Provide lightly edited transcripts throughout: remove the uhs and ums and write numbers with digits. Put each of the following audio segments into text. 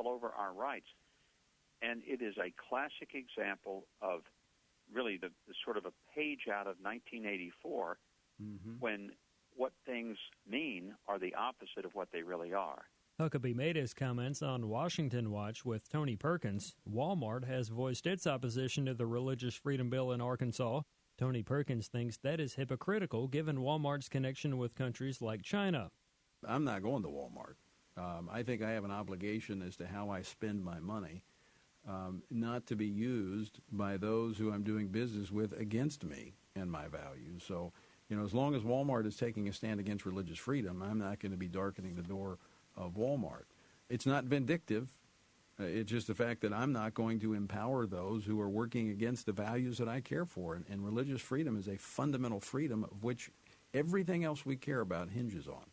all over our rights. And it is a classic example of really the sort of a page out of 1984 when what things mean are the opposite of what they really are. Huckabee made his comments on Washington Watch with Tony Perkins. Walmart has voiced its opposition to the religious freedom bill in Arkansas. Tony Perkins thinks that is hypocritical given Walmart's connection with countries like China. I'm not going to Walmart. I think I have an obligation as to how I spend my money, not to be used by those who I'm doing business with against me and my values. So, as long as Walmart is taking a stand against religious freedom, I'm not going to be darkening the door of Walmart. It's not vindictive. It's just the fact that I'm not going to empower those who are working against the values that I care for. And religious freedom is a fundamental freedom of which everything else we care about hinges on.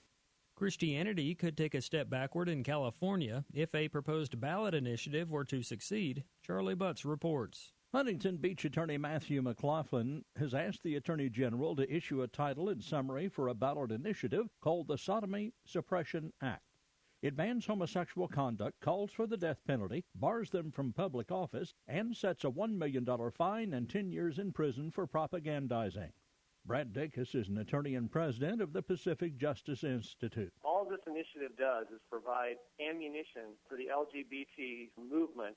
Christianity could take a step backward in California if a proposed ballot initiative were to succeed. Charlie Butts reports. Huntington Beach attorney Matthew McLaughlin has asked the Attorney General to issue a title and summary for a ballot initiative called the Sodomy Suppression Act. It bans homosexual conduct, calls for the death penalty, bars them from public office, and sets a $1 million fine and 10 years in prison for propagandizing. Brad Dacus is an attorney and president of the Pacific Justice Institute. All this initiative does is provide ammunition for the LGBT movement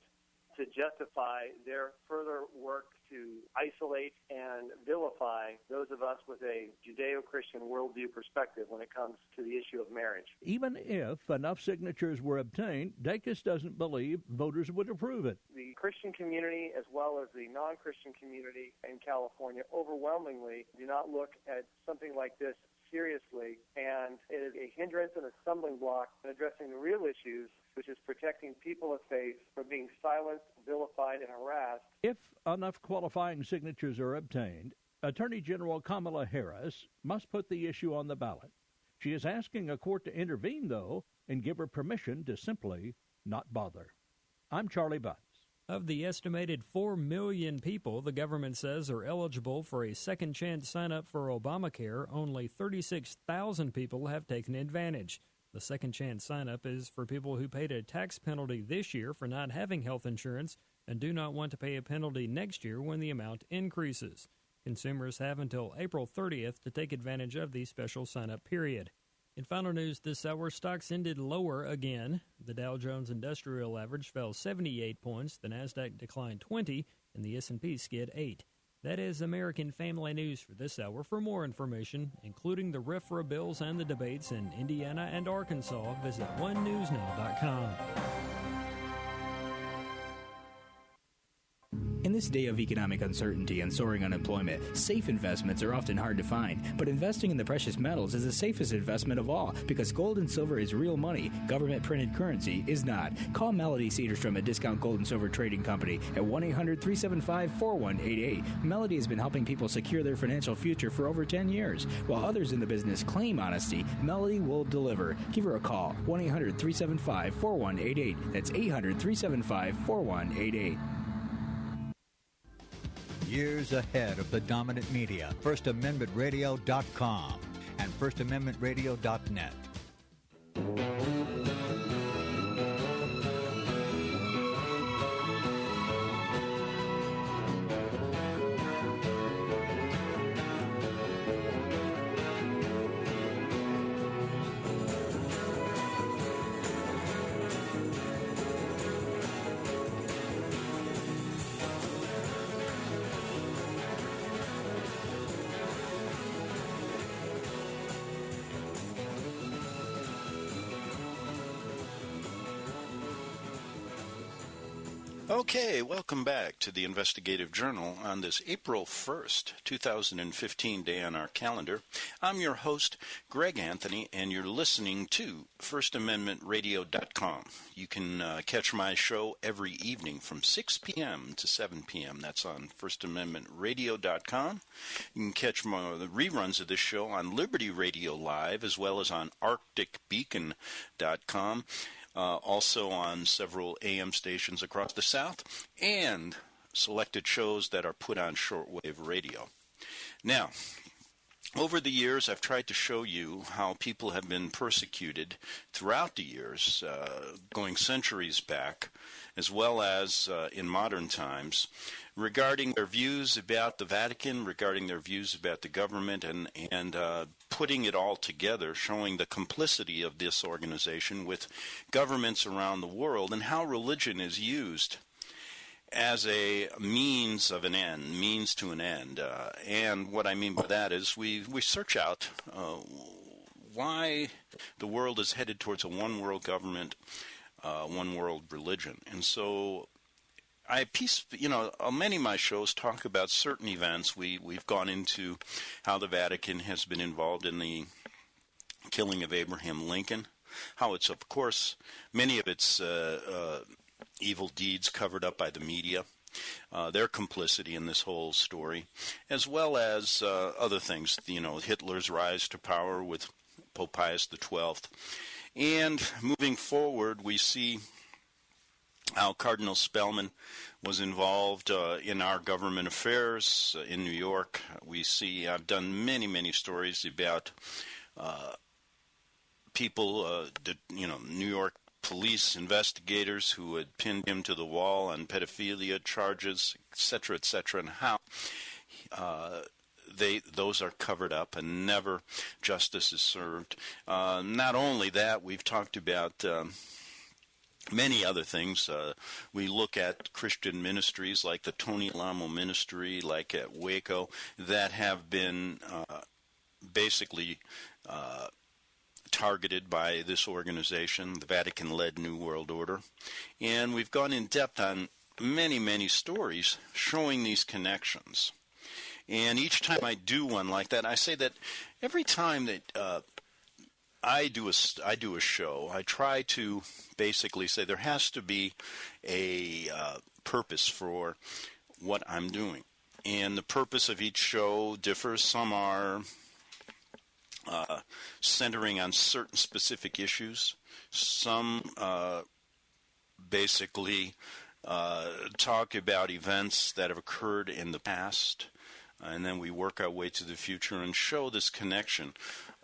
to justify their further work to isolate and vilify those of us with a Judeo-Christian worldview perspective when it comes to the issue of marriage. Even if enough signatures were obtained, Dacus doesn't believe voters would approve it. The Christian community as well as the non-Christian community in California overwhelmingly do not look at something like this seriously, and it is a hindrance and a stumbling block in addressing the real issues, which is protecting people of faith from being silenced, vilified, and harassed. If enough qualifying signatures are obtained, Attorney General Kamala Harris must put the issue on the ballot. She is asking a court to intervene, though, and give her permission to simply not bother. I'm Charlie Butts. Of the estimated 4 million people the government says are eligible for a second chance sign-up for Obamacare, only 36,000 people have taken advantage. The second chance sign-up is for people who paid a tax penalty this year for not having health insurance and do not want to pay a penalty next year when the amount increases. Consumers have until April 30th to take advantage of the special sign-up period. In final news this hour, stocks ended lower again. The Dow Jones Industrial Average fell 78 points, the Nasdaq declined 20, and the S&P skid 8. That is American Family News for this hour. For more information, including the RFRA bills and the debates in Indiana and Arkansas, visit onenewsnow.com. In this day of economic uncertainty and soaring unemployment, safe investments are often hard to find. But investing in the precious metals is the safest investment of all because gold and silver is real money. Government-printed currency is not. Call Melody Cedarstrom at Discount Gold and Silver Trading Company at 1-800-375-4188. Melody has been helping people secure their financial future for over 10 years. While others in the business claim honesty, Melody will deliver. Give her a call, 1-800-375-4188. That's 800-375-4188. Years ahead of the dominant media, FirstAmendmentRadio.com and FirstAmendmentRadio.net. Okay, welcome back to the Investigative Journal on this April 1st, 2015 day on our calendar. I'm your host, Greg Anthony, and you're listening to FirstAmendmentRadio.com. You can catch my show every evening from 6 p.m. to 7 p.m. That's on FirstAmendmentRadio.com. You can catch the reruns of this show on Liberty Radio Live as well as on ArcticBeacon.com. Also on several AM stations across the South, and selected shows that are put on shortwave radio. Now, over the years, I've tried to show you how people have been persecuted throughout the years, going centuries back, as well as in modern times, regarding their views about the Vatican, regarding their views about the government, and putting it all together, showing the complicity of this organization with governments around the world, and how religion is used as a means of an end, means to an end. And what I mean by that is we search out why the world is headed towards a one-world government, one-world religion. And so many of my shows talk about certain events. We've gone into how the Vatican has been involved in the killing of Abraham Lincoln, how it's, of course, many of its evil deeds covered up by the media, their complicity in this whole story, as well as other things, Hitler's rise to power with Pope Pius XII. And moving forward, we see how Cardinal Spellman was involved in our government affairs in New York. I've done many, many stories about people, New York police investigators who had pinned him to the wall on pedophilia charges, etc., and how those are covered up and never justice is served. Not only that, we've talked about many other things. We look at Christian ministries like the Tony Alamo Ministry, like at Waco, that have been basically targeted by this organization, the Vatican-led New World Order. And we've gone in depth on many, many stories showing these connections. And each time I do one like that, I say that every time that I do a show, I try to basically say there has to be a purpose for what I'm doing. And the purpose of each show differs. Some are centering on certain specific issues. Some basically talk about events that have occurred in the past, and then we work our way to the future and show this connection.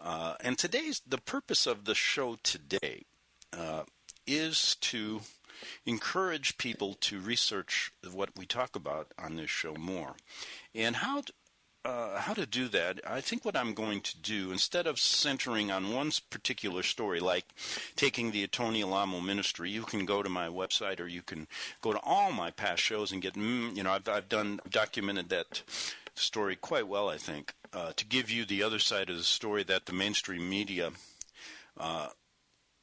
And the purpose of the show today is to encourage people to research what we talk about on this show more. And how to do that, I think what I'm going to do, instead of centering on one particular story, like taking the Tony Alamo Ministry, you can go to my website or you can go to all my past shows and get, I've documented that story quite well, I think, to give you the other side of the story that the mainstream media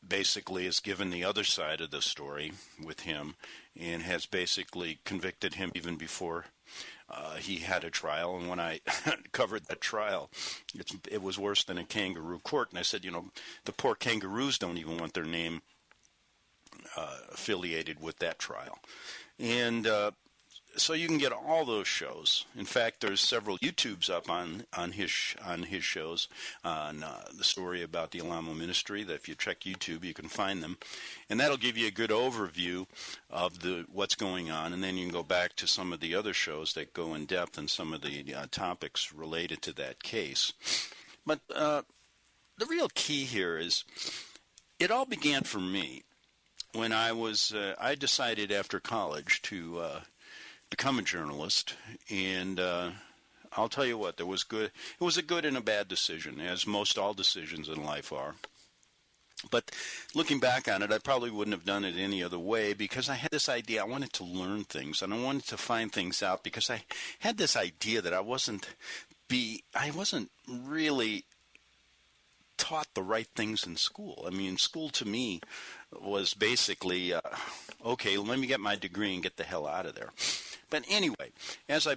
basically has given the other side of the story with him and has basically convicted him even before he had a trial. And when I covered that trial, it was worse than a kangaroo court. And I said, the poor kangaroos don't even want their name affiliated with that trial. And so you can get all those shows. In fact, there's several YouTubes up on his shows on the story about the Alamo Ministry. That if you check YouTube, you can find them, and that'll give you a good overview of what's going on. And then you can go back to some of the other shows that go in depth in some of the topics related to that case. But the real key here is it all began for me when I decided after college to become a journalist, and I'll tell you what, it was a good and a bad decision, as most all decisions in life are. But looking back on it, I probably wouldn't have done it any other way, because I had this idea. I wanted to learn things, and I wanted to find things out, because I had this idea that I wasn't really taught the right things in school. I mean, school to me was basically, okay, let me get my degree and get the hell out of there. But anyway, as I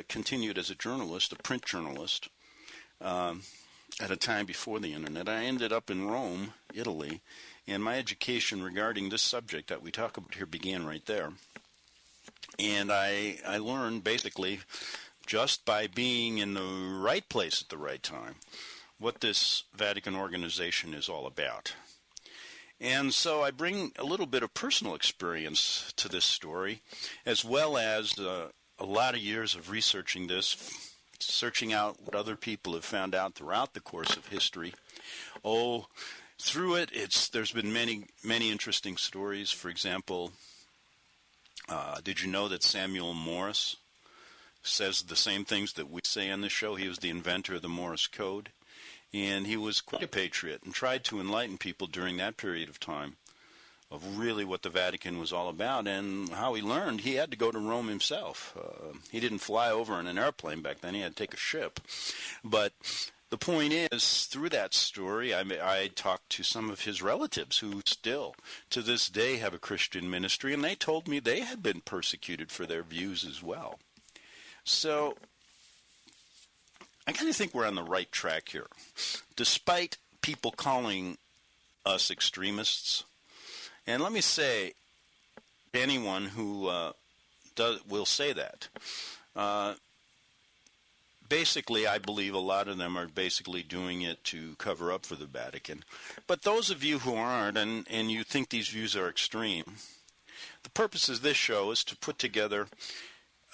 continued as a journalist, a print journalist, at a time before the internet, I ended up in Rome, Italy, and my education regarding this subject that we talk about here began right there. And I learned basically just by being in the right place at the right time what this Vatican organization is all about. And so I bring a little bit of personal experience to this story, as well as a lot of years of researching this searching out what other people have found out throughout the course of history. Through it, there's been many interesting stories. For example, did you know that Samuel Morse says the same things that we say on this show? He was the inventor of the Morse code, and he was quite a patriot and tried to enlighten people during that period of time of really what the Vatican was all about. And how he learned, he had to go to Rome himself. He didn't fly over in an airplane back then. He had to take a ship. But the point is, through that story, I talked to some of his relatives who still, to this day, have a Christian ministry, and they told me they had been persecuted for their views as well. So I kind of think we're on the right track here. Despite people calling us extremists, and let me say, anyone who will say that, basically, I believe a lot of them are basically doing it to cover up for the Vatican. But those of you who aren't, and you think these views are extreme, the purpose of this show is to put together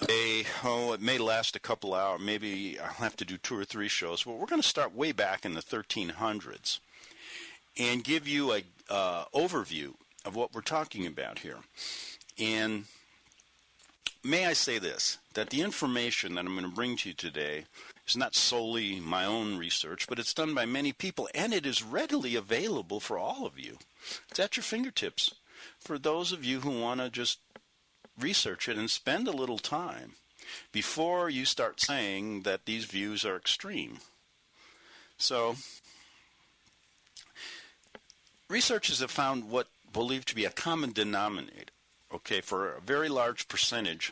it may last a couple hours. Maybe I'll have to do 2 or 3 shows. But we're going to start way back in the 1300s and give you a overview of what we're talking about here. And may I say this, that the information that I'm going to bring to you today is not solely my own research, but it's done by many people, and it is readily available for all of you. It's at your fingertips for those of you who want to just research it and spend a little time before you start saying that these views are extreme. So, researchers have found what believed to be a common denominator, for a very large percentage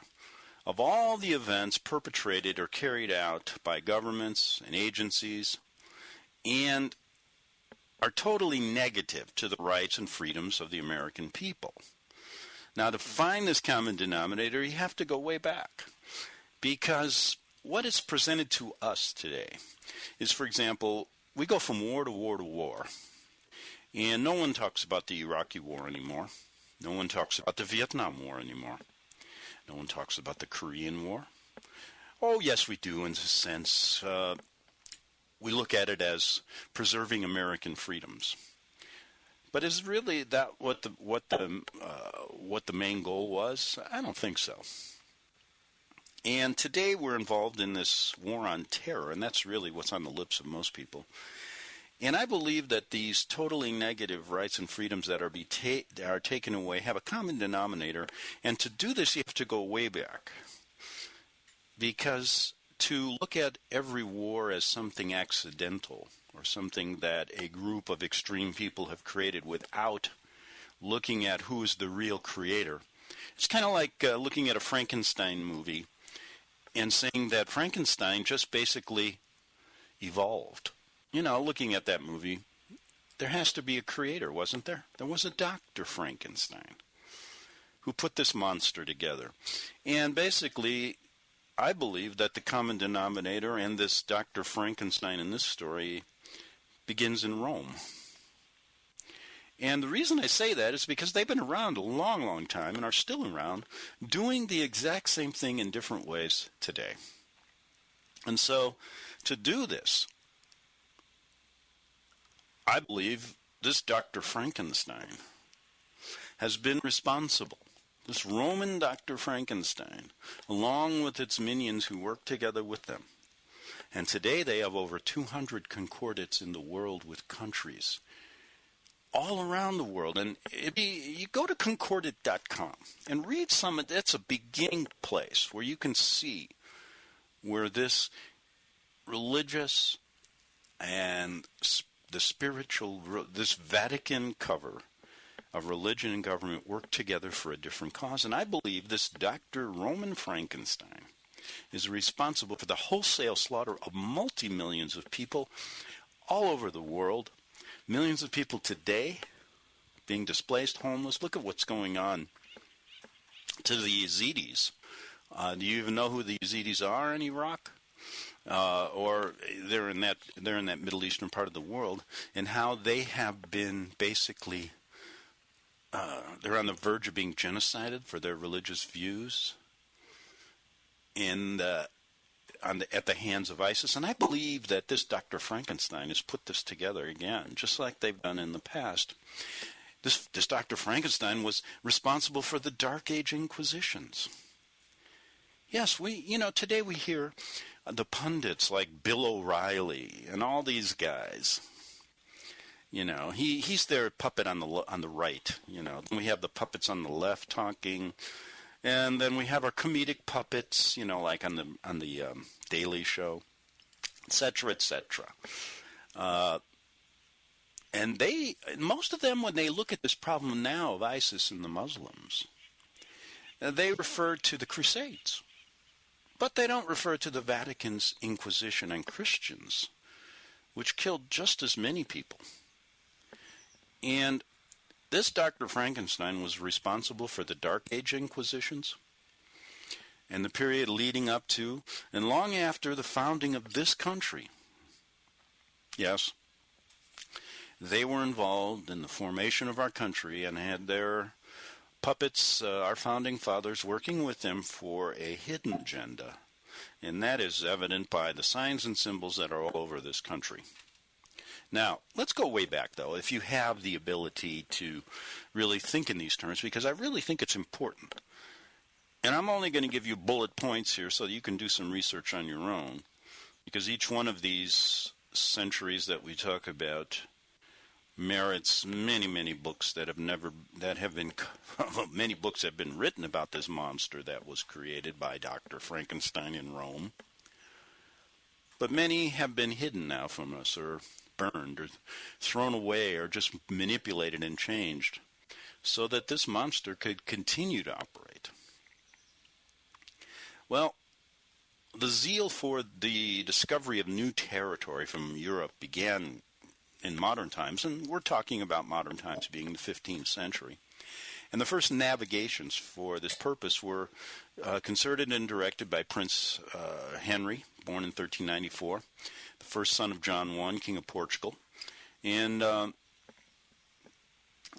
of all the events perpetrated or carried out by governments and agencies, and are totally negative to the rights and freedoms of the American people. Now, to find this common denominator, you have to go way back, because what is presented to us today is, for example, we go from war to war to war, and no one talks about the Iraqi war anymore. No one talks about the Vietnam War anymore. No one talks about the Korean War. Oh, yes, we do, in a sense. We look at it as preserving American freedoms. But is really that what the main goal was? I don't think so. And today we're involved in this war on terror, and that's really what's on the lips of most people. And I believe that these totally negative rights and freedoms that are taken away have a common denominator. And to do this, you have to go way back. Because to look at every war as something accidental or something that a group of extreme people have created without looking at who is the real creator, it's kind of like looking at a Frankenstein movie and saying that Frankenstein just basically evolved. Looking at that movie, there has to be a creator, wasn't there? There was a Dr. Frankenstein who put this monster together. And basically, I believe that the common denominator and this Dr. Frankenstein in this story begins in Rome. And the reason I say that is because they've been around a long, long time and are still around, doing the exact same thing in different ways today. And so, to do this, I believe this Dr. Frankenstein has been responsible. This Roman Dr. Frankenstein, along with its minions who work together with them. And today they have over 200 concordates in the world with countries all around the world. And you go to concordat.com and read some of that's a beginning place where you can see where this religious and the spiritual, this Vatican cover of religion and government work together for a different cause. And I believe this Dr. Roman Frankenstein is responsible for the wholesale slaughter of multi-millions of people all over the world. Millions of people today being displaced, homeless. Look at what's going on to the Yazidis. Do you even know who the Yazidis are in Iraq? Or they're in that Middle Eastern part of the world, and how they have been basically they're on the verge of being genocided for their religious views. And at the hands of ISIS. And I believe that this Dr. Frankenstein has put this together again, just like they've done in the past. This Dr. Frankenstein was responsible for the Dark Age Inquisitions. Yes, today we hear the pundits like Bill O'Reilly and all these guys. He's their puppet on the right. We have the puppets on the left talking, and then we have our comedic puppets. Like on the Daily Show, etc., etc. And most of them, when they look at this problem now of ISIS and the Muslims, they refer to the Crusades. But they don't refer to the Vatican's Inquisition on Christians, which killed just as many people. And this Dr. Frankenstein was responsible for the Dark Age Inquisitions and the period leading up to and long after the founding of this country. Yes, they were involved in the formation of our country and had their puppets, our founding fathers, working with them for a hidden agenda. And that is evident by the signs and symbols that are all over this country. Now, let's go way back, though, if you have the ability to really think in these terms, because I really think it's important. And I'm only going to give you bullet points here so that you can do some research on your own, because each one of these centuries that we talk about merits many, many books many books have been written about this monster that was created by Dr. Frankenstein in Rome. But many have been hidden now from us, or burned, or thrown away, or just manipulated and changed, so that this monster could continue to operate. Well, the zeal for the discovery of new territory from Europe began in modern times, and we're talking about modern times being the 15th century. And the first navigations for this purpose were concerted and directed by Prince Henry, born in 1394, the first son of John I, King of Portugal. And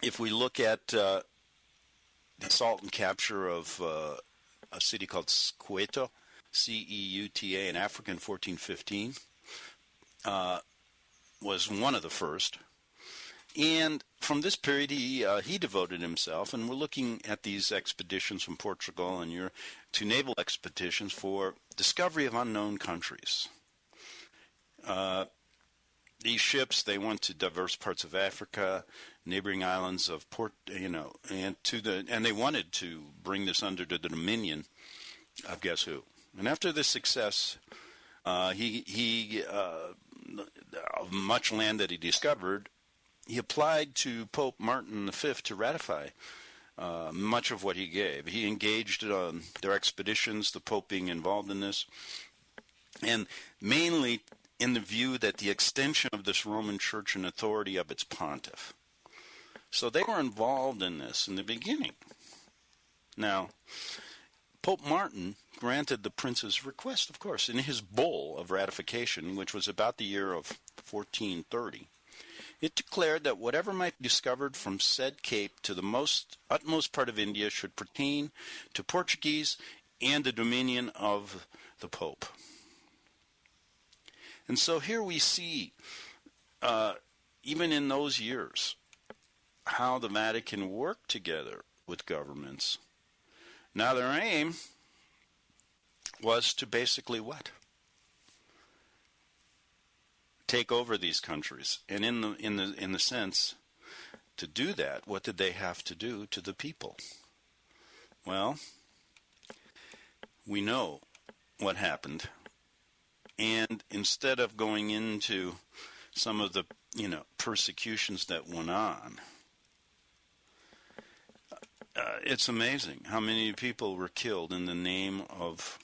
if we look at the assault and capture of a city called Ceuta, C-E-U-T-A, in Africa in 1415, was one of the first. And from this period, he devoted himself, and we're looking at these expeditions from Portugal and to naval expeditions for discovery of unknown countries. These ships, they went to diverse parts of Africa, neighboring islands of and they wanted to bring this under the dominion of guess who. And after this success, of much land that he discovered, he applied to Pope Martin V to ratify much of what he gave. He engaged their expeditions, the Pope being involved in this, and mainly in the view that the extension of this Roman Church and authority of its pontiff. So they were involved in this in the beginning. Now, Pope Martin granted the prince's request, of course, in his bull of ratification, which was about the year of 1430. It declared that whatever might be discovered from said cape to the utmost part of India should pertain to Portuguese and the dominion of the Pope. And so here we see, even in those years, how the Vatican worked together with governments. Now their aim was to basically what? Take over these countries. And in the sense, to do that, what did they have to do to the people? Well, we know what happened. And instead of going into some of the, persecutions that went on, it's amazing how many people were killed in the name of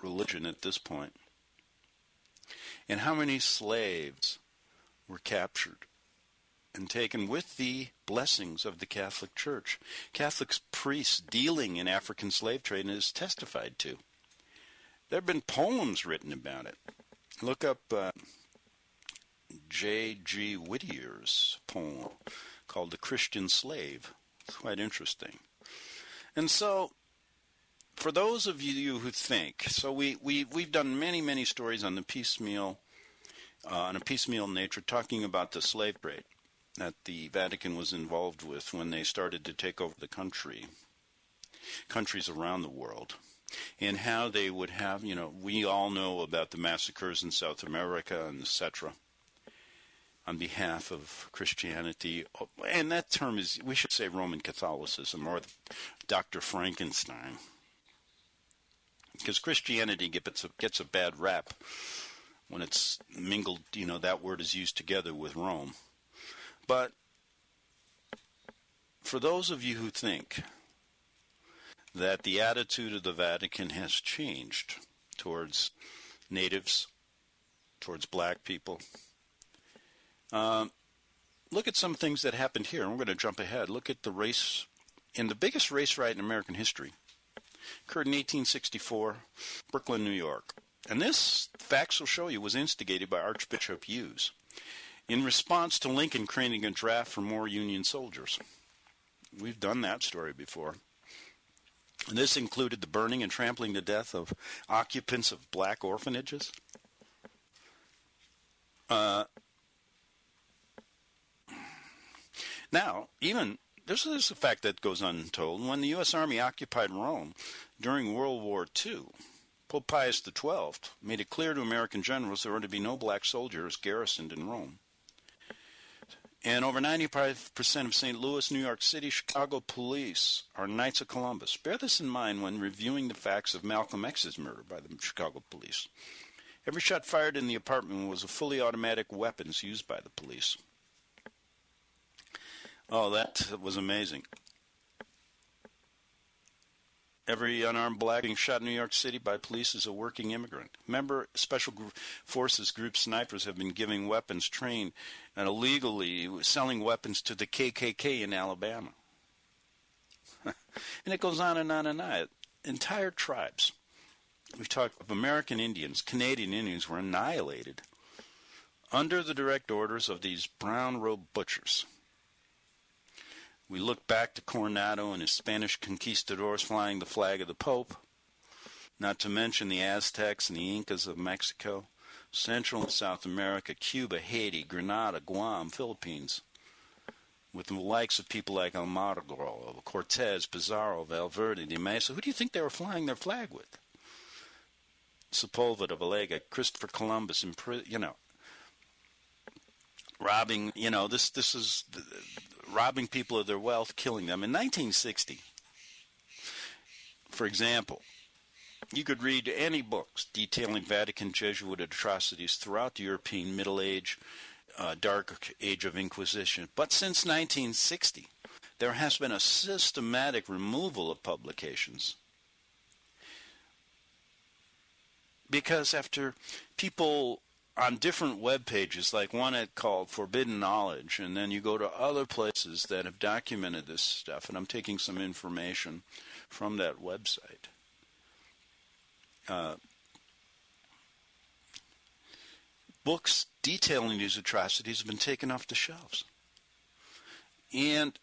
religion at this point. And how many slaves were captured and taken with the blessings of the Catholic Church. Catholic priests dealing in African slave trade is testified to. There have been poems written about it. Look up J.G. Whittier's poem called The Christian Slave. It's quite interesting. And so for those of you who think, so we've done many stories on the piecemeal, on a piecemeal nature, talking about the slave trade that the Vatican was involved with when they started to take over the countries around the world, and how they would have, we all know about the massacres in South America and etc. on behalf of Christianity, and that term is, we should say Roman Catholicism, or Dr. Frankenstein, because Christianity gets a bad rap when it's mingled, that word is used together with Rome. But for those of you who think that the attitude of the Vatican has changed towards natives, towards black people, look at some things that happened here, and we're going to jump ahead. Look at the race, in the biggest race riot in American history, occurred in 1864, Brooklyn, New York. And this, facts will show you, was instigated by Archbishop Hughes in response to Lincoln creating a draft for more Union soldiers. We've done that story before. And this included the burning and trampling to death of occupants of black orphanages. Now, even, this is a fact that goes untold. When the U.S. Army occupied Rome during World War II, Pope Pius XII made it clear to American generals there were to be no black soldiers garrisoned in Rome. And over 95% of St. Louis, New York City, Chicago police are Knights of Columbus. Bear this in mind when reviewing the facts of Malcolm X's murder by the Chicago police. Every shot fired in the apartment was a fully automatic weapons used by the police. Oh, that was amazing. Every unarmed black being shot in New York City by police is a working immigrant. Remember, Special Forces Group snipers have been giving weapons trained and illegally selling weapons to the KKK in Alabama. And it goes on and on and on. Entire tribes. We've talked of American Indians, Canadian Indians were annihilated under the direct orders of these brown-robed butchers. We look back to Coronado and his Spanish conquistadors flying the flag of the Pope, not to mention the Aztecs and the Incas of Mexico, Central and South America, Cuba, Haiti, Grenada, Guam, Philippines, with the likes of people like Almagro, Cortez, Pizarro, Valverde, de Mesa. Who do you think they were flying their flag with? Sepulveda, Vega, Christopher Columbus, robbing, this is robbing people of their wealth, killing them. In 1960, for example, you could read any books detailing Vatican Jesuit atrocities throughout the European Middle Age, Dark Age of Inquisition. But since 1960, there has been a systematic removal of publications. Because after people on different web pages, like one called Forbidden Knowledge, and then you go to other places that have documented this stuff, and I'm taking some information from that website. Books detailing these atrocities have been taken off the shelves. And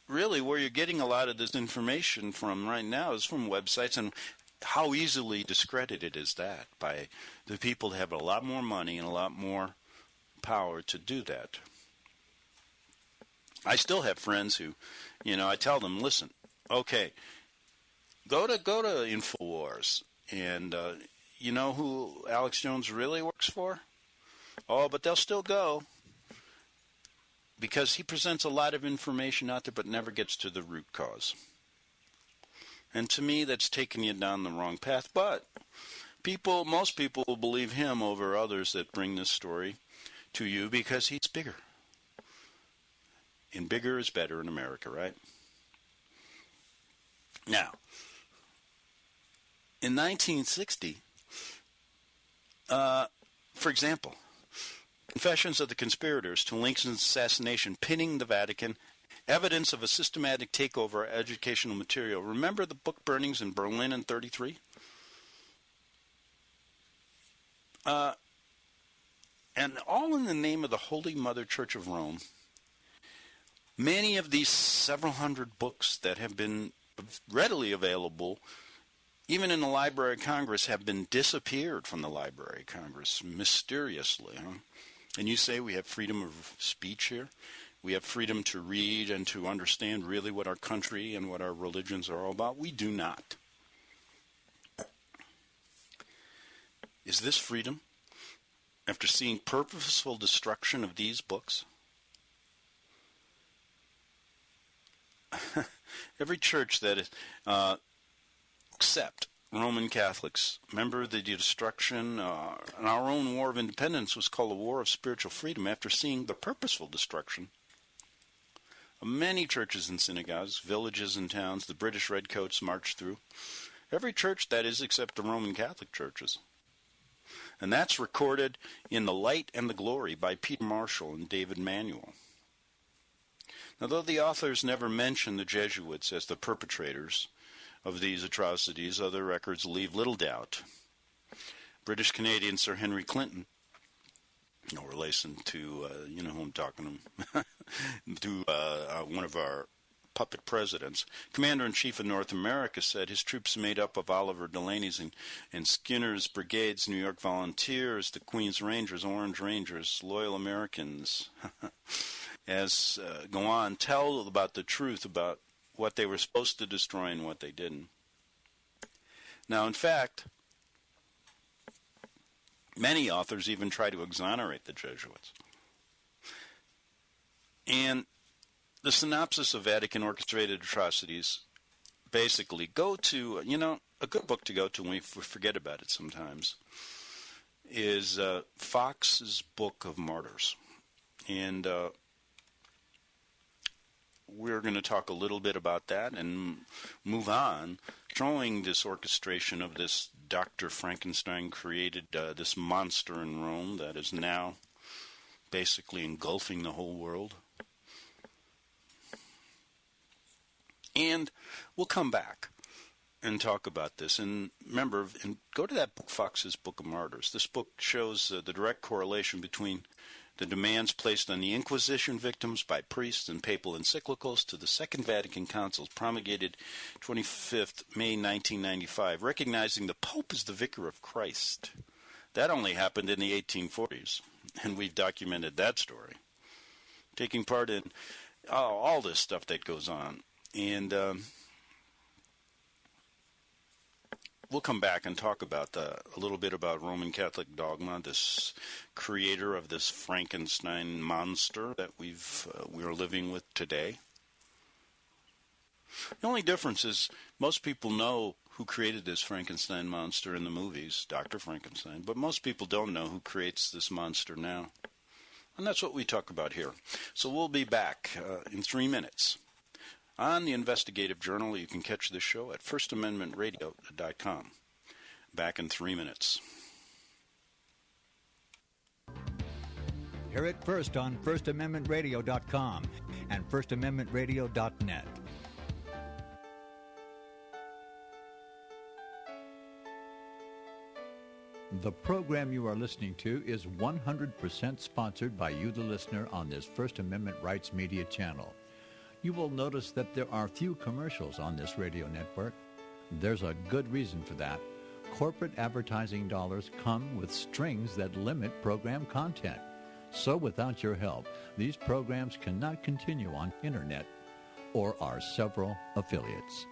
really where you're getting a lot of this information from right now is from websites, and how easily discredited is that by the people that have a lot more money and a lot more power to do that. I still have friends who, I tell them, listen, okay, go to InfoWars, and you know who Alex Jones really works for? Oh, but they'll still go, because he presents a lot of information out there but never gets to the root cause. And to me, that's taking you down the wrong path. But most people will believe him over others that bring this story to you because he's bigger. And bigger is better in America, right? Now, in 1960, for example, Confessions of the Conspirators to Lincoln's Assassination, Pinning the Vatican, Evidence of a Systematic Takeover of Educational Material. Remember the book burnings in Berlin in 1933? And all in the name of the Holy Mother Church of Rome. Many of these several hundred books that have been readily available even in the Library of Congress, have been disappeared from the Library of Congress mysteriously. Huh? And you say we have freedom of speech here? We have freedom to read and to understand really what our country and what our religions are all about? We do not. Is this freedom? After seeing purposeful destruction of these books? Every church that is, except Roman Catholics, remember the destruction, and our own War of Independence was called a War of Spiritual Freedom after seeing the purposeful destruction of many churches and synagogues, villages and towns the British Redcoats marched through. Every church, that is, except the Roman Catholic churches. And that's recorded in The Light and the Glory by Peter Marshall and David Manuel. Now, though the authors never mention the Jesuits as the perpetrators of these atrocities, other records leave little doubt. British Canadian Sir Henry Clinton, no relation to, you know who I'm talking to, one of our puppet presidents, Commander-in-Chief of North America, said his troops made up of Oliver Delaney's and Skinner's brigades, New York Volunteers, the Queen's Rangers, Orange Rangers, Loyal Americans, as go on, tell about the truth about what they were supposed to destroy and what they didn't. Now, in fact, many authors even try to exonerate the Jesuits. And the synopsis of Vatican orchestrated atrocities basically go to, a good book to go to when we forget about it sometimes, is Fox's Book of Martyrs. And we're going to talk a little bit about that and move on, showing this orchestration of this Dr. Frankenstein created this monster in Rome that is now basically engulfing the whole world. And we'll come back and talk about this. And remember, go to that book, Fox's Book of Martyrs. This book shows the direct correlation between the demands placed on the Inquisition victims by priests and papal encyclicals to the Second Vatican Council promulgated 25th May 1995, recognizing the Pope as the Vicar of Christ. That only happened in the 1840s, and we've documented that story. Taking part in all this stuff that goes on. And we'll come back and talk about a little bit about Roman Catholic dogma, this creator of this Frankenstein monster that we're living with today. The only difference is most people know who created this Frankenstein monster in the movies, Dr. Frankenstein, but most people don't know who creates this monster now. And that's what we talk about here. So we'll be back in 3 minutes. On the Investigative Journal, you can catch this show at FirstAmendmentRadio.net. Back in 3 minutes. Hear it first on FirstAmendmentRadio.com and FirstAmendmentRadio.net. The program you are listening to is 100% sponsored by you, the listener, on this First Amendment Rights Media channel. You will notice that there are few commercials on this radio network. There's a good reason for that. Corporate advertising dollars come with strings that limit program content. So without your help, these programs cannot continue on internet or our several affiliates.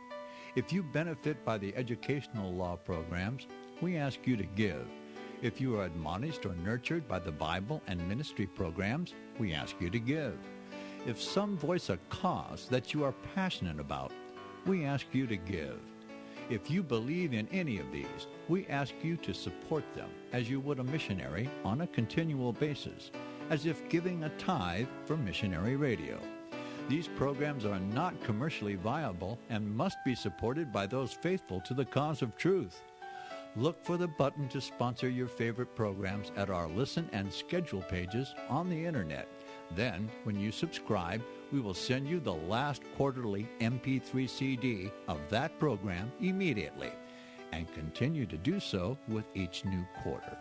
If you benefit by the educational law programs, we ask you to give. If you are admonished or nurtured by the Bible and ministry programs, we ask you to give. If some voice a cause that you are passionate about, we ask you to give. If you believe in any of these, we ask you to support them as you would a missionary on a continual basis, as if giving a tithe for missionary radio. These programs are not commercially viable and must be supported by those faithful to the cause of truth. Look for the button to sponsor your favorite programs at our listen and schedule pages on the internet. Then, when you subscribe, we will send you the last quarterly MP3 CD of that program immediately, and continue to do so with each new quarter.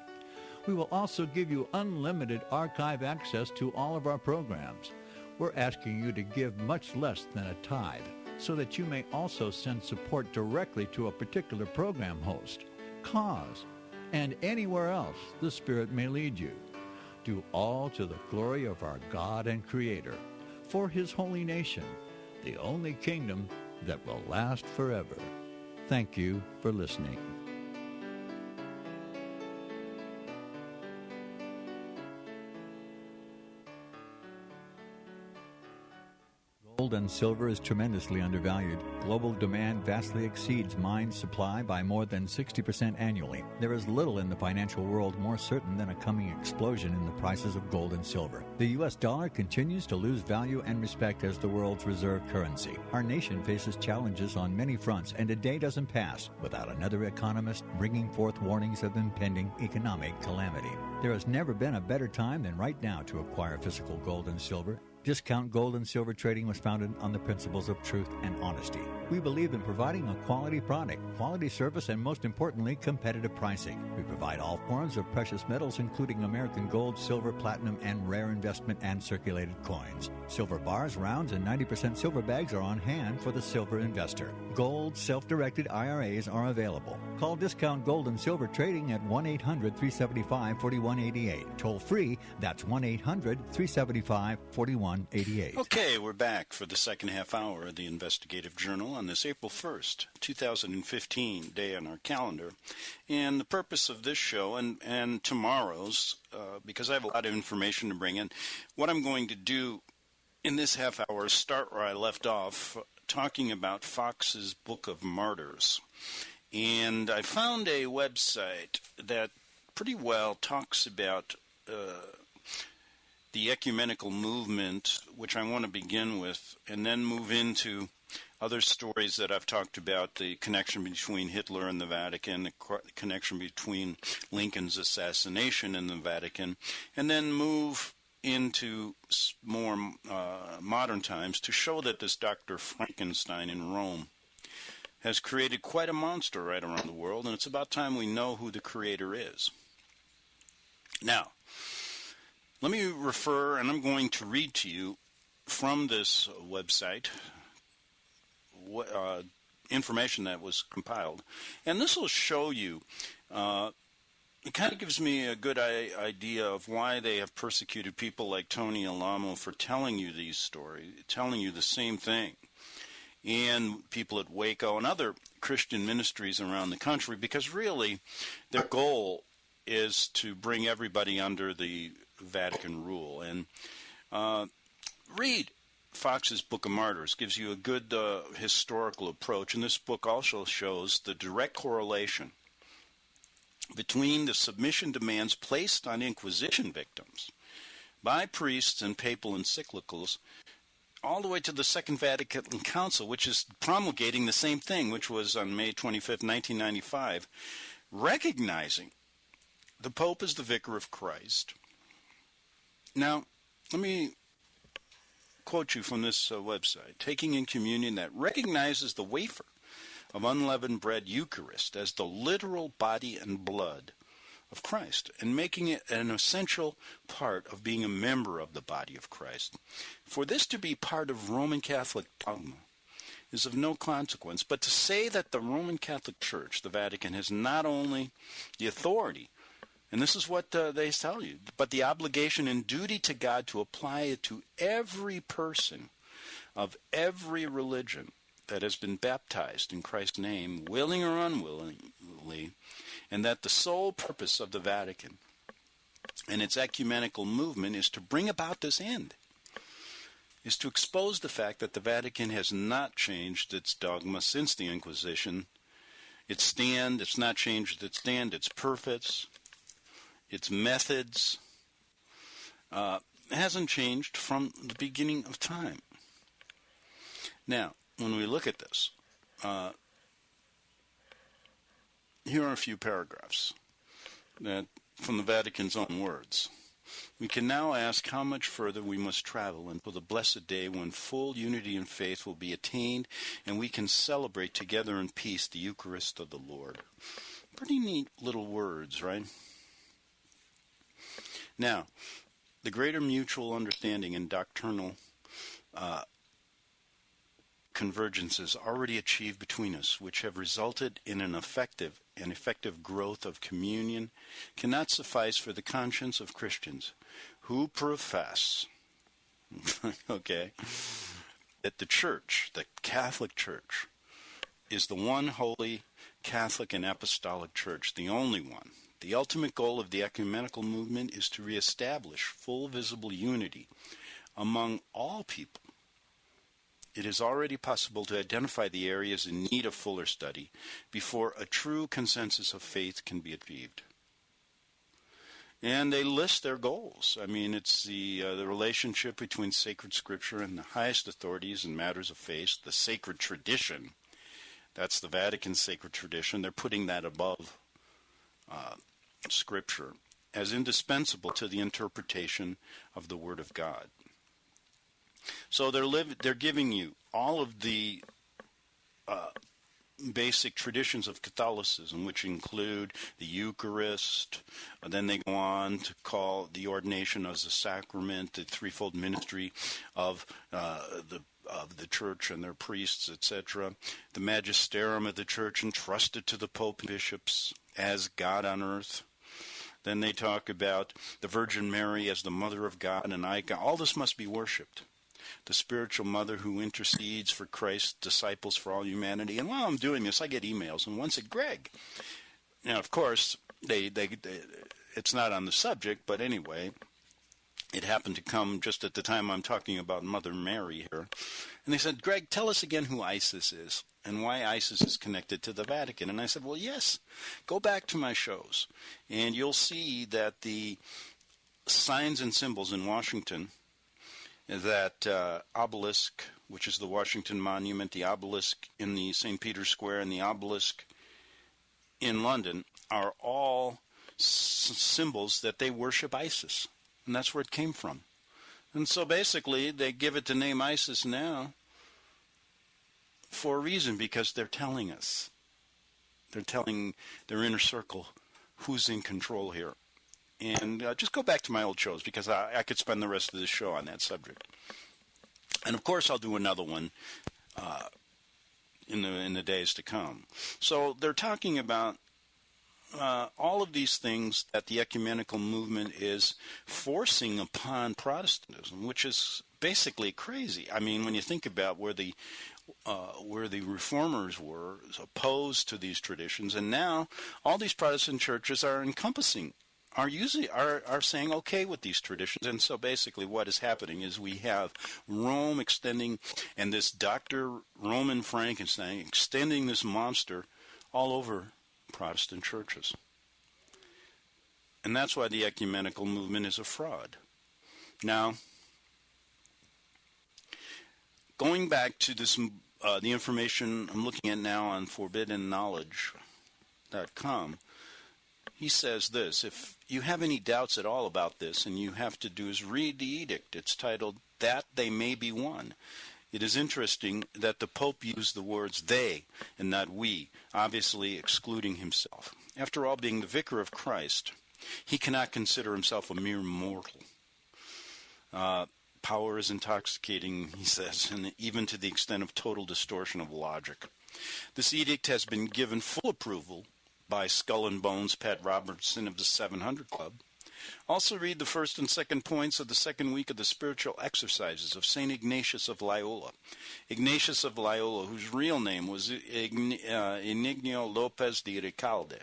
We will also give you unlimited archive access to all of our programs. We're asking you to give much less than a tithe. so that you may also send support directly to a particular program host, cause, and anywhere else the Spirit may lead you. Do all to the glory of our God and Creator, for His holy nation, the only kingdom that will last forever. Thank you for listening. Gold and silver is tremendously undervalued. Global demand vastly exceeds mine supply by more than 60% annually. There is little in the financial world more certain than a coming explosion in the prices of gold and silver. The U.S. dollar continues to lose value and respect as the world's reserve currency. Our nation faces challenges on many fronts, and a day doesn't pass without another economist bringing forth warnings of impending economic calamity. There has never been a better time than right now to acquire physical gold and silver. Discount Gold and Silver Trading was founded on the principles of truth and honesty. We believe in providing a quality product, quality service, and most importantly, competitive pricing. We provide all forms of precious metals, including American gold, silver, platinum, and rare investment and circulated coins. Silver bars, rounds, and 90% silver bags are on hand for the silver investor. Gold self-directed IRAs are available. Call Discount Gold and Silver Trading at 1-800-375-4188. Toll free, that's 1-800-375-4188. Okay, we're back for the second half hour of the Investigative Journal on this April 1st, 2015 day on our calendar. And the purpose of this show and tomorrow's, because I have a lot of information to bring in, what I'm going to do in this half hour is start where I left off, talking about Fox's Book of Martyrs. And I found a website that pretty well talks about the ecumenical movement, which I want to begin with, and then move into other stories that I've talked about, the connection between Hitler and the Vatican, the connection between Lincoln's assassination and the Vatican, and then move into more modern times to show that this Dr. Frankenstein in Rome has created quite a monster right around the world, and it's about time we know who the creator is. Now, let me refer, and I'm going to read to you from this website information that was compiled. And this will show you, it kind of gives me a good idea of why they have persecuted people like Tony Alamo for telling you these stories, telling you the same thing, and people at Waco and other Christian ministries around the country, because really their goal is to bring everybody under the Vatican rule. And read Fox's Book of Martyrs. Gives you a good historical approach, and this book also shows the direct correlation between the submission demands placed on Inquisition victims by priests and papal encyclicals all the way to the Second Vatican Council, which is promulgating the same thing, which was on May 25th, 1995, recognizing the Pope as the Vicar of Christ. Now, let me quote you from this website. Taking in communion that recognizes the wafer of unleavened bread Eucharist as the literal body and blood of Christ, and making it an essential part of being a member of the body of Christ. For this to be part of Roman Catholic dogma is of no consequence, but to say that the Roman Catholic Church, the Vatican, has not only the authority, and this is what they tell you, but the obligation and duty to God to apply it to every person of every religion that has been baptized in Christ's name, willing or unwillingly, and that the sole purpose of the Vatican and its ecumenical movement is to bring about this end, is to expose the fact that the Vatican has not changed its dogma since the Inquisition. It's not changed its stand, its purpose, its methods, hasn't changed from the beginning of time. Now, when we look at this, here are a few paragraphs that from the Vatican's own words. We can now ask how much further we must travel until the blessed day when full unity in faith will be attained and we can celebrate together in peace the Eucharist of the Lord. Pretty neat little words, right? Now, the greater mutual understanding and doctrinal convergences already achieved between us, which have resulted in an effective growth of communion, cannot suffice for the conscience of Christians who profess, okay, that the Church, the Catholic Church, is the one holy Catholic and Apostolic Church, the only one. The ultimate goal of the ecumenical movement is to reestablish full visible unity among all people. It is already possible to identify the areas in need of fuller study before a true consensus of faith can be achieved. And they list their goals. I mean, it's the relationship between sacred scripture and the highest authorities in matters of faith, the sacred tradition. That's the Vatican sacred tradition. They're putting that above Scripture as indispensable to the interpretation of the Word of God. So they're giving you all of the basic traditions of Catholicism, which include the Eucharist. Then they go on to call the ordination as a sacrament, the threefold ministry of the Church and their priests, etc. The magisterium of the Church entrusted to the Pope and bishops as God on earth. Then they talk about the Virgin Mary as the Mother of God and icon. All this must be worshipped. The spiritual mother who intercedes for Christ's disciples for all humanity. And while I'm doing this, I get emails, and one said, Greg. Now, of course, they it's not on the subject, but anyway, it happened to come just at the time I'm talking about Mother Mary here. And they said, Greg, tell us again who ISIS is and why ISIS is connected to the Vatican. And I said, well, yes, go back to my shows, and you'll see that the signs and symbols in Washington, that obelisk, which is the Washington Monument, the obelisk in the St. Peter's Square, and the obelisk in London are all symbols that they worship ISIS. And that's where it came from. And so basically they give it the name ISIS now for a reason, because they're telling us. They're telling their inner circle who's in control here. And just go back to my old shows, because I could spend the rest of this show on that subject. And of course I'll do another one in the days to come. So they're talking about all of these things that the ecumenical movement is forcing upon Protestantism, which is basically crazy. I mean, when you think about where the reformers were opposed to these traditions, and now all these Protestant churches are saying okay with these traditions. And so basically what is happening is we have Rome extending, and this Dr. Roman Frankenstein extending this monster all over Protestant churches. And that's why the ecumenical movement is a fraud. Now, going back to this, the information I'm looking at now on forbiddenknowledge.com, he says this: if you have any doubts at all about this, and you have to do is read the edict. It's titled, That They May Be One. It is interesting that the Pope used the words they and not we, obviously excluding himself. After all, being the vicar of Christ, he cannot consider himself a mere mortal. Power is intoxicating, he says, and even to the extent of total distortion of logic. This edict has been given full approval by Skull and Bones Pat Robertson of the 700 Club. Also read the first and second points of the second week of the spiritual exercises of St. Ignatius of Loyola. Ignatius of Loyola, whose real name was Inigo Lopez de Recalde,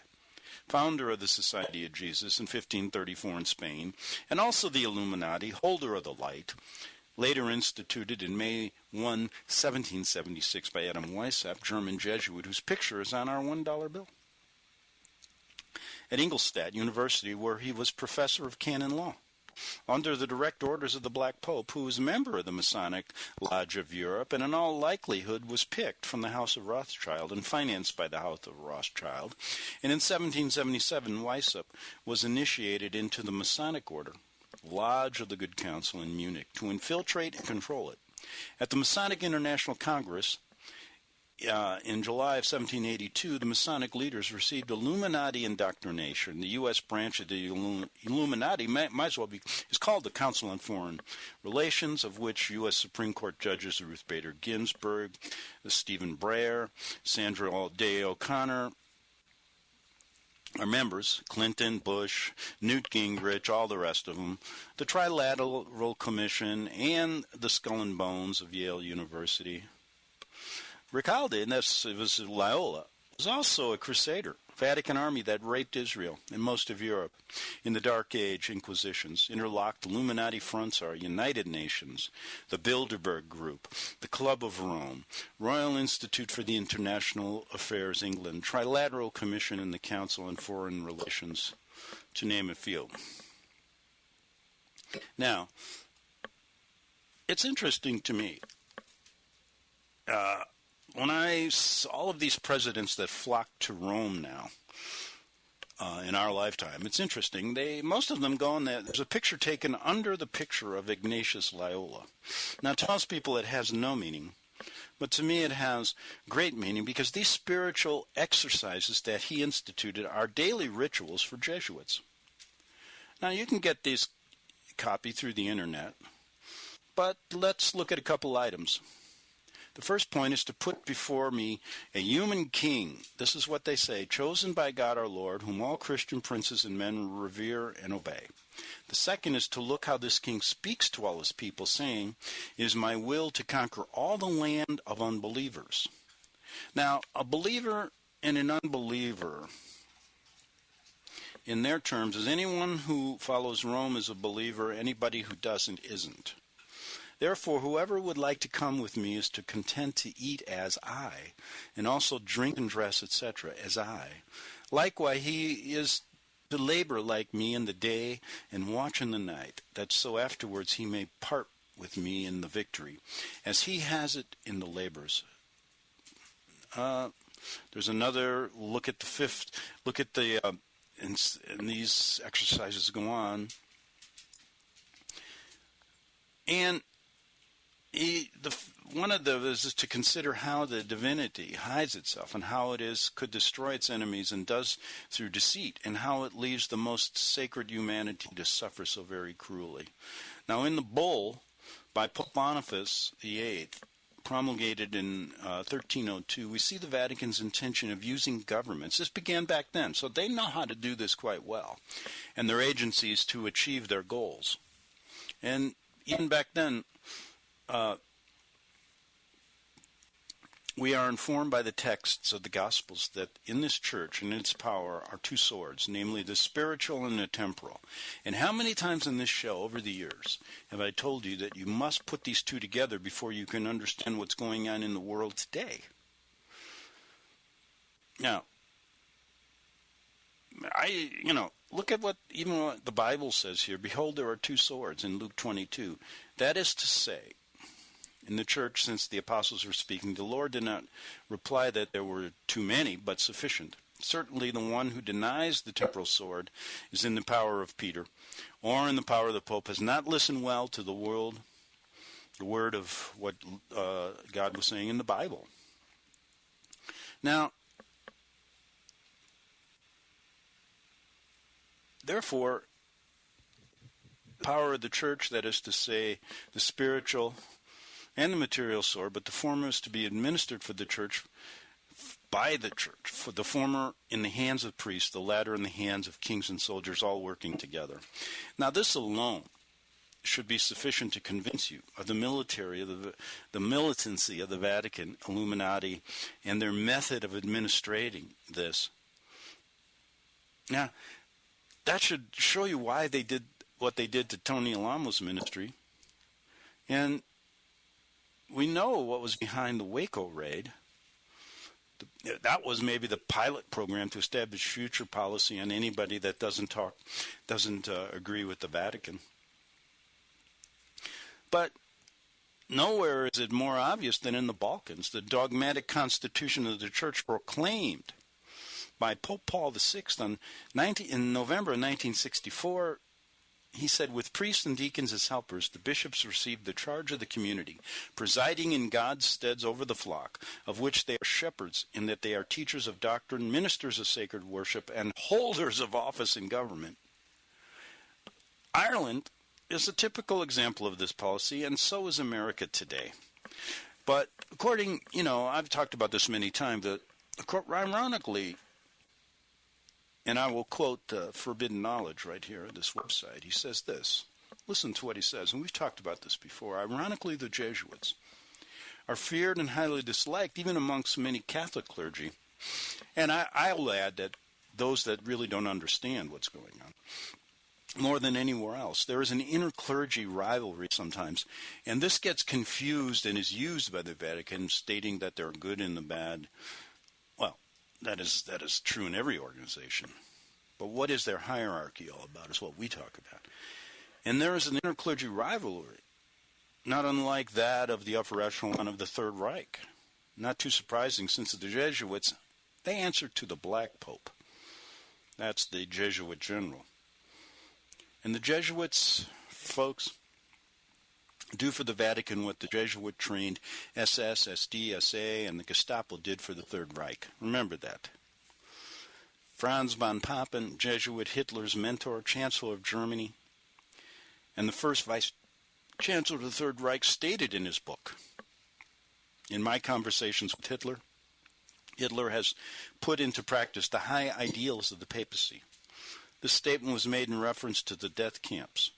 founder of the Society of Jesus in 1534 in Spain, and also the Illuminati, holder of the light, later instituted in May 1, 1776 by Adam Weishaupt, German Jesuit, whose picture is on our $1 bill. At Ingolstadt University, where he was professor of canon law, under the direct orders of the Black Pope, who was a member of the Masonic Lodge of Europe, and in all likelihood was picked from the House of Rothschild and financed by the House of Rothschild. And in 1777, Weishaupt was initiated into the Masonic Order, Lodge of the Good Counsel in Munich, to infiltrate and control it. At the Masonic International Congress in July of 1782, the Masonic leaders received Illuminati indoctrination. The U.S. branch of the Illuminati might as well be is called the Council on Foreign Relations, of which U.S. Supreme Court judges Ruth Bader Ginsburg, Stephen Breyer, Sandra Day O'Connor are members. Clinton, Bush, Newt Gingrich, all the rest of them, the Trilateral Commission, and the Skull and Bones of Yale University. Ricalde, and it was Loyola, was also a crusader, Vatican army that raped Israel and most of Europe. In the Dark Age Inquisitions, interlocked Illuminati fronts are United Nations, the Bilderberg Group, the Club of Rome, Royal Institute for the International Affairs England, Trilateral Commission, and the Council on Foreign Relations, to name a few. Now, it's interesting to me. When all of these presidents that flock to Rome now in our lifetime, it's interesting. Most of them go in there. There's a picture taken under the picture of Ignatius Loyola. Now, to most people, it has no meaning. But to me, it has great meaning because these spiritual exercises that he instituted are daily rituals for Jesuits. Now, you can get these copied through the internet, but let's look at a couple items. The first point is to put before me a human king. This is what they say, chosen by God our Lord, whom all Christian princes and men revere and obey. The second is to look how this king speaks to all his people, saying, it is my will to conquer all the land of unbelievers. Now, a believer and an unbeliever, in their terms, is anyone who follows Rome is a believer, anybody who doesn't isn't. Therefore, whoever would like to come with me is to content to eat as I, and also drink and dress, etc., as I. Likewise, he is to labor like me in the day and watch in the night, that so afterwards he may part with me in the victory, as he has it in the labors. There's another look at the fifth. Look at the and these exercises go on, and one of those is to consider how the divinity hides itself and how it could destroy its enemies and does through deceit, and how it leaves the most sacred humanity to suffer so very cruelly. Now, in the bull by Pope Boniface VIII, promulgated in 1302, we see the Vatican's intention of using governments. This began back then, so they know how to do this quite well, and their agencies to achieve their goals. And even back then, we are informed by the texts of the Gospels that in this church and in its power are two swords, namely the spiritual and the temporal. And how many times in this show over the years have I told you that you must put these two together before you can understand what's going on in the world today? Now, look at what the Bible says here. Behold, there are two swords in Luke 22. That is to say, in the church, since the apostles were speaking, the Lord did not reply that there were too many, but sufficient. Certainly the one who denies the temporal sword is in the power of Peter, or in the power of the Pope, has not listened well to the word of what God was saying in the Bible. Now, therefore, the power of the church, that is to say, the spiritual and the material sword, but the former is to be administered for the church by the church, for the former in the hands of priests, the latter in the hands of kings and soldiers, all working together. Now, this alone should be sufficient to convince you of the militancy of the Vatican, Illuminati, and their method of administrating this. Now, that should show you why they did what they did to Tony Alamo's ministry. And we know what was behind the Waco raid. That was maybe the pilot program to establish future policy on anybody that doesn't agree with the Vatican. But nowhere is it more obvious than in the Balkans. The dogmatic constitution of the church proclaimed by Pope Paul VI in November of 1964, He said, with priests and deacons as helpers, the bishops received the charge of the community, presiding in God's steads over the flock, of which they are shepherds, in that they are teachers of doctrine, ministers of sacred worship, and holders of office in government. Ireland is a typical example of this policy, and so is America today. But according, I've talked about this many times, that ironically, and I will quote Forbidden Knowledge right here on this website. He says this. Listen to what he says, and we've talked about this before. Ironically, the Jesuits are feared and highly disliked even amongst many Catholic clergy. And I'll add that those that really don't understand what's going on, more than anywhere else. There is an inter-clergy rivalry sometimes, and this gets confused and is used by the Vatican, stating that they're good and the bad. Well, that is true in every organization. But what is their hierarchy all about is what we talk about. And there is an inter-clergy rivalry, not unlike that of the upper echelon of the Third Reich. Not too surprising, since the Jesuits, they answer to the Black Pope. That's the Jesuit general. And the Jesuits, folks, do for the Vatican what the Jesuit-trained SS, SD, SA, and the Gestapo did for the Third Reich. Remember that. Franz von Papen, Jesuit Hitler's mentor, Chancellor of Germany, and the first Vice-Chancellor of the Third Reich, stated in his book, in my conversations with Hitler, Hitler has put into practice the high ideals of the papacy. This statement was made in reference to the death camps.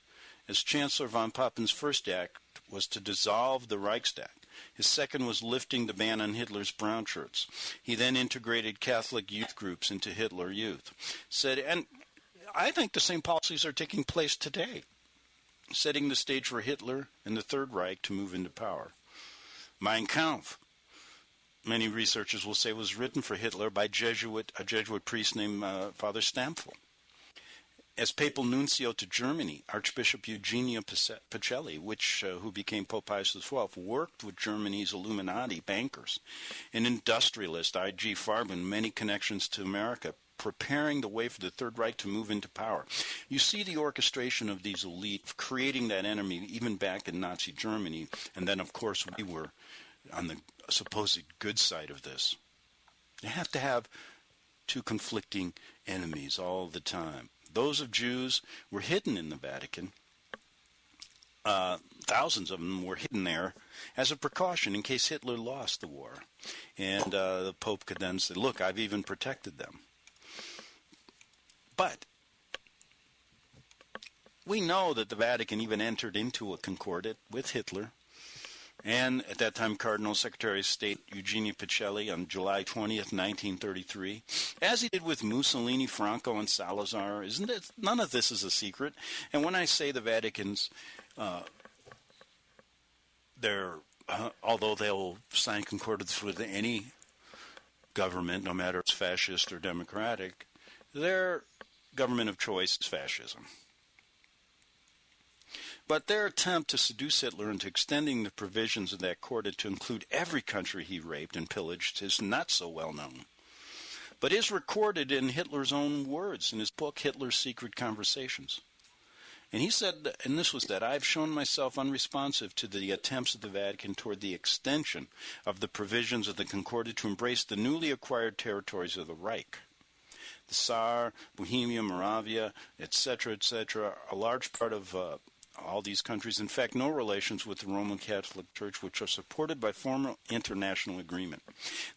As Chancellor von Papen's first act was to dissolve the Reichstag. His second was lifting the ban on Hitler's brown shirts. He then integrated Catholic youth groups into Hitler Youth. And I think the same policies are taking place today, setting the stage for Hitler and the Third Reich to move into power. Mein Kampf, many researchers will say, was written for Hitler by a Jesuit priest named Father Stampfel. As papal nuncio to Germany, Archbishop Eugenio Pacelli, who became Pope Pius XII, worked with Germany's Illuminati bankers, an industrialist, I.G. Farben, many connections to America, preparing the way for the Third Reich to move into power. You see the orchestration of these elites creating that enemy even back in Nazi Germany, and then, of course, we were on the supposed good side of this. You have to have two conflicting enemies all the time. Those of Jews were hidden in the Vatican. Thousands of them were hidden there as a precaution in case Hitler lost the war. And the Pope could then say, look, I've even protected them. But we know that the Vatican even entered into a concordat with Hitler. And at that time, Cardinal Secretary of State Eugenio Pacelli on July 20th, 1933, as he did with Mussolini, Franco, and Salazar. Isn't it? None of this is a secret. And when I say the Vatican's, although they'll sign concordats with any government, no matter if it's fascist or democratic, their government of choice is fascism. But their attempt to seduce Hitler into extending the provisions of that court to include every country he raped and pillaged is not so well known, but is recorded in Hitler's own words in his book, Hitler's Secret Conversations. And he said, and this was that, I've shown myself unresponsive to the attempts of the Vatican toward the extension of the provisions of the Concordat to embrace the newly acquired territories of the Reich. The Saar, Bohemia, Moravia, etc., a large part of all these countries, in fact, no relations with the Roman Catholic Church, which are supported by formal international agreement.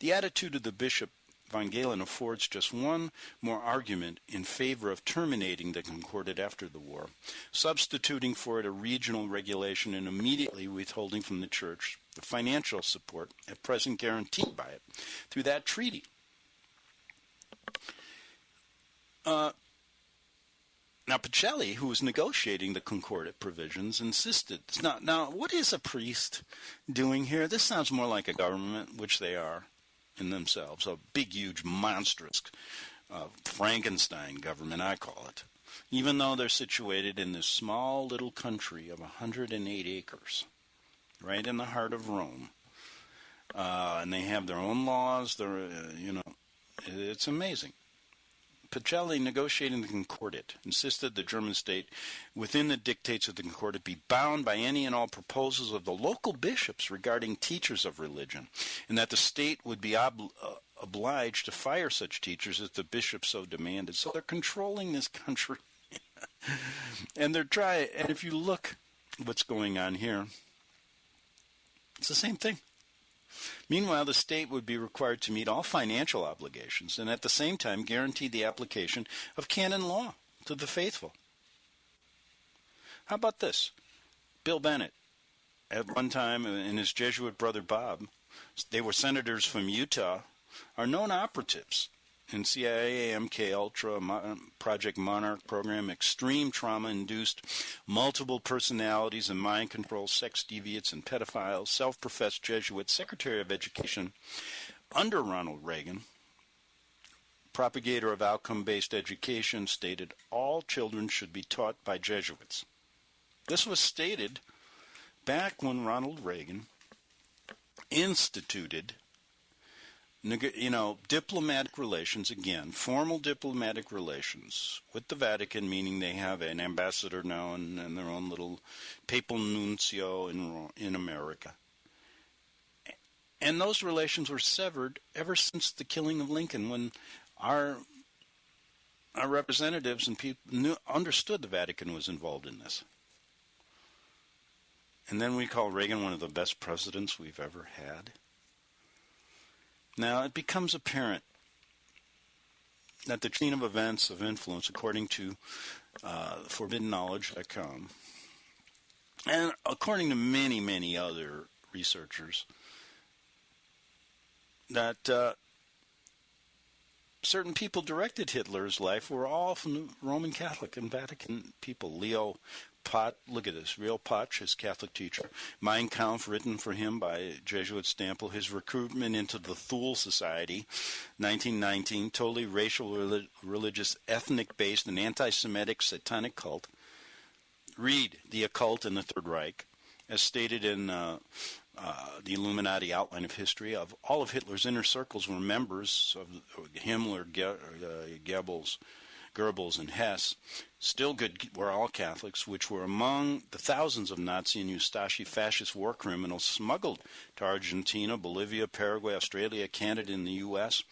The attitude of the Bishop Von Galen affords just one more argument in favor of terminating the Concordat after the war, substituting for it a regional regulation and immediately withholding from the Church the financial support at present guaranteed by it through that treaty. Now, Pacelli, who was negotiating the Concordat provisions, insisted. Now, what is a priest doing here? This sounds more like a government, which they are in themselves, a big, huge, monstrous Frankenstein government, I call it, even though they're situated in this small little country of 108 acres, right in the heart of Rome. And they have their own laws. It's amazing. Pacelli, negotiating the Concordat, insisted the German state, within the dictates of the Concordat, be bound by any and all proposals of the local bishops regarding teachers of religion, and that the state would be obliged to fire such teachers if the bishops so demanded. So they're controlling this country. And they're trying, and if you look what's going on here, it's the same thing. Meanwhile, the state would be required to meet all financial obligations and at the same time guarantee the application of canon law to the faithful. How about this? Bill Bennett, at one time, and his Jesuit brother Bob, they were senators from Utah, are known operatives in CIA, MK Ultra, Project Monarch program, extreme trauma-induced multiple personalities and mind control, sex deviates and pedophiles, self-professed Jesuit, Secretary of Education under Ronald Reagan, propagator of outcome-based education, stated all children should be taught by Jesuits. This was stated back when Ronald Reagan instituted diplomatic relations, again, formal diplomatic relations with the Vatican, meaning they have an ambassador now and their own little papal nuncio in America. And those relations were severed ever since the killing of Lincoln, when our representatives and people understood the Vatican was involved in this. And then we call Reagan one of the best presidents we've ever had. Now, it becomes apparent that the chain of events of influence, according to ForbiddenKnowledge.com, and according to many, many other researchers, that certain people directed Hitler's life were all from the Roman Catholic and Vatican people. Leo Pot, look at this, Real Potch, his Catholic teacher. Mein Kampf, written for him by Jesuit Stample. His recruitment into the Thule Society, 1919, totally racial, religious, ethnic-based, and anti-Semitic satanic cult. Read The Occult in the Third Reich, as stated in the Illuminati Outline of History. Of all of Hitler's inner circles were members of Himmler, Goebbels, and Hess. Still good were all Catholics, which were among the thousands of Nazi and Ustashi fascist war criminals smuggled to Argentina, Bolivia, Paraguay, Australia, Canada, and the U.S.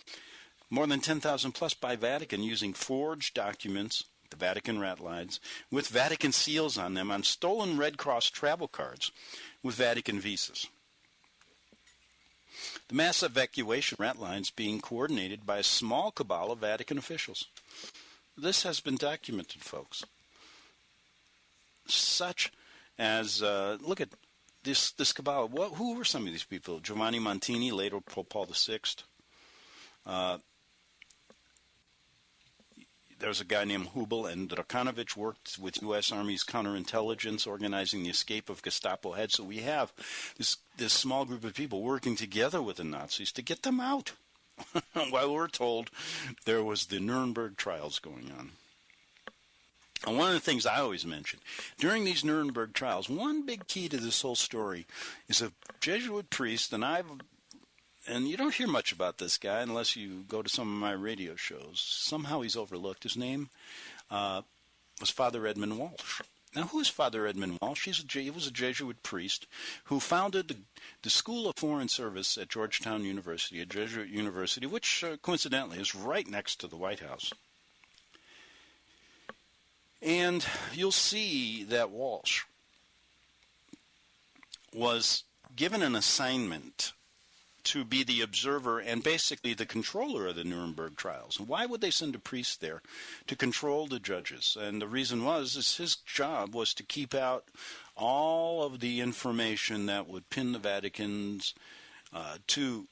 More than 10,000 plus by Vatican, using forged documents, the Vatican rat lines, with Vatican seals on them, on stolen Red Cross travel cards with Vatican visas. The mass evacuation rat lines being coordinated by a small cabal of Vatican officials. This has been documented, folks. Such as, look at this cabal. Who were some of these people? Giovanni Montini, later Pope Paul VI. There's a guy named Hubel, and Dracanovich worked with U.S. Army's counterintelligence, organizing the escape of Gestapo heads. So we have this small group of people working together with the Nazis to get them out. While we're told there was the Nuremberg trials going on. And one of the things I always mention, during these Nuremberg trials, one big key to this whole story is a Jesuit priest, and you don't hear much about this guy unless you go to some of my radio shows. Somehow he's overlooked. His name was Father Edmund Walsh. Now, who is Father Edmund Walsh? He was a Jesuit priest who founded the School of Foreign Service at Georgetown University, a Jesuit university, which coincidentally is right next to the White House. And you'll see that Walsh was given an assignment to be the observer and basically the controller of the Nuremberg trials. Why would they send a priest there to control the judges? And the reason is his job was to keep out all of the information that would pin the Vatican's to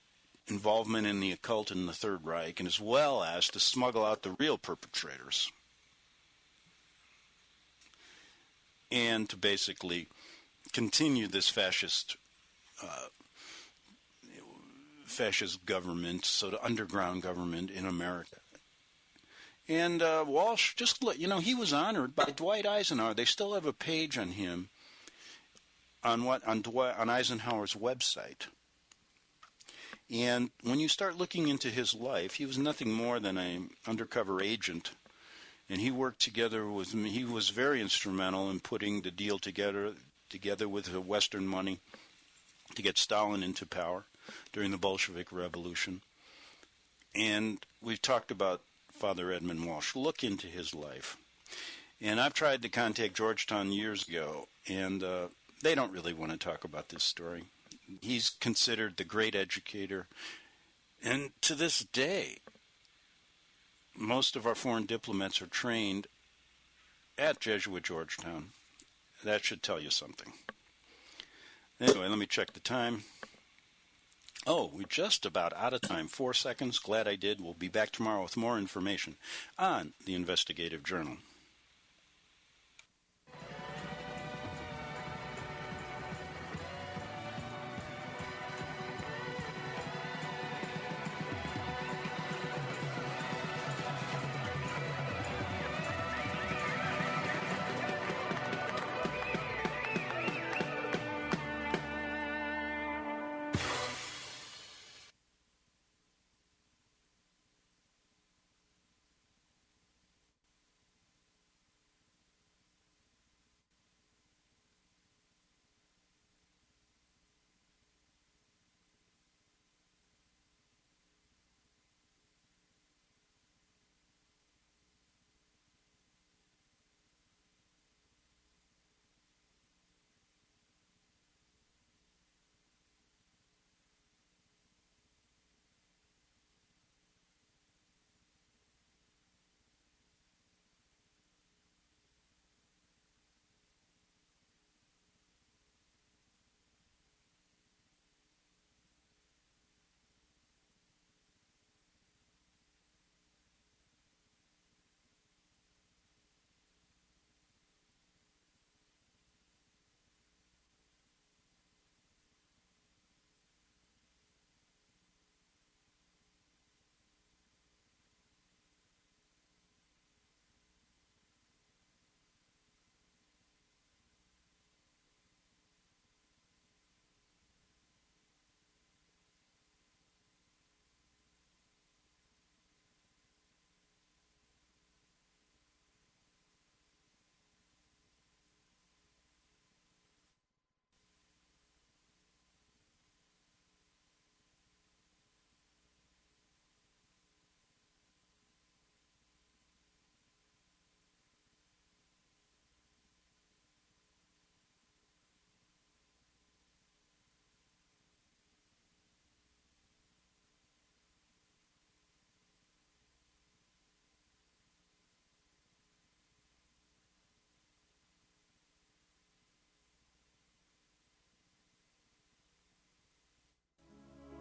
involvement in the occult and the Third Reich, and as well as to smuggle out the real perpetrators. And to basically continue this fascist government, so the underground government in America. And Walsh, he was honored by Dwight Eisenhower. They still have a page on him on Eisenhower's website. And when you start looking into his life, he was nothing more than an undercover agent. And he worked together with me. He was very instrumental in putting the deal together with the Western money to get Stalin into power during the Bolshevik Revolution. And we've talked about Father Edmund Walsh. Look into his life. And I've tried to contact Georgetown years ago, and they don't really want to talk about this story. He's considered the great educator. And to this day, most of our foreign diplomats are trained at Jesuit Georgetown. That should tell you something. Anyway, let me check the time. Oh, we're just about out of time. 4 seconds. Glad I did. We'll be back tomorrow with more information on the Investigative Journal.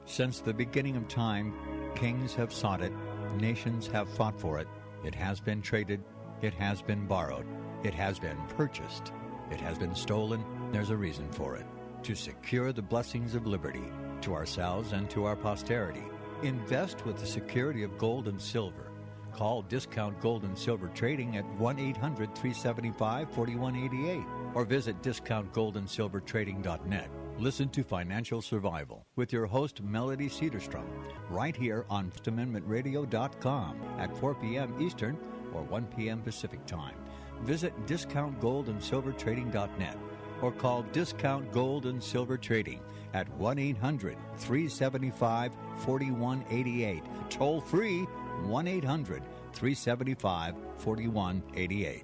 Since the beginning of time, kings have sought it, nations have fought for it. It has been traded, it has been borrowed, it has been purchased, it has been stolen. There's a reason for it. To secure the blessings of liberty to ourselves and to our posterity, invest with the security of gold and silver. Call Discount Gold and Silver Trading at 1-800-375-4188 or visit discountgoldandsilvertrading.net. Listen to Financial Survival with your host, Melody Cedarstrom, right here on FirstAmendmentRadio.com at 4 p.m. Eastern or 1 p.m. Pacific Time. Visit DiscountGoldandSilverTrading.net or call Discount Gold and Silver Trading at 1-800-375-4188. Toll free, 1-800-375-4188.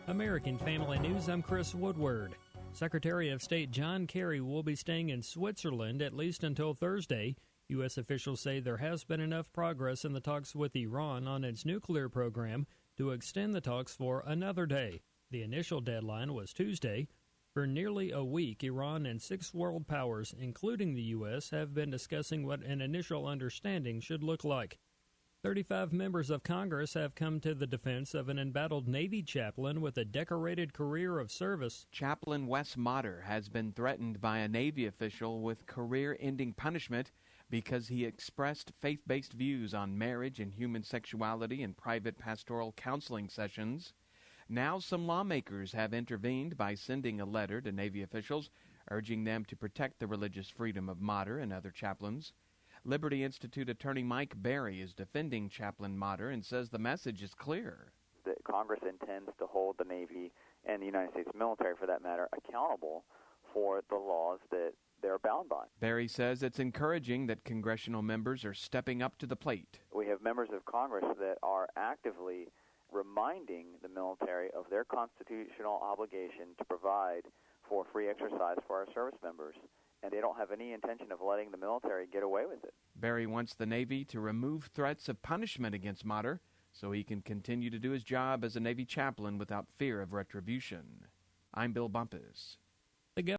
American Family News, I'm Chris Woodward. Secretary of State John Kerry will be staying in Switzerland at least until Thursday. U.S. officials say there has been enough progress in the talks with Iran on its nuclear program to extend the talks for another day. The initial deadline was Tuesday. For nearly a week, Iran and 6 world powers, including the U.S., have been discussing what an initial understanding should look like. 35 members of Congress have come to the defense of an embattled Navy chaplain with a decorated career of service. Chaplain Wes Motter has been threatened by a Navy official with career-ending punishment because he expressed faith-based views on marriage and human sexuality in private pastoral counseling sessions. Now some lawmakers have intervened by sending a letter to Navy officials urging them to protect the religious freedom of Mater and other chaplains. Liberty Institute attorney Mike Berry is defending Chaplain Mater and says the message is clear. That Congress intends to hold the Navy and the United States military, for that matter, accountable for the laws that they're bound by. Berry says it's encouraging that congressional members are stepping up to the plate. We have members of Congress that are actively reminding the military of their constitutional obligation to provide for free exercise for our service members, and they don't have any intention of letting the military get away with it. Berry wants the Navy to remove threats of punishment against Mater so he can continue to do his job as a Navy chaplain without fear of retribution. I'm Bill Bumpus.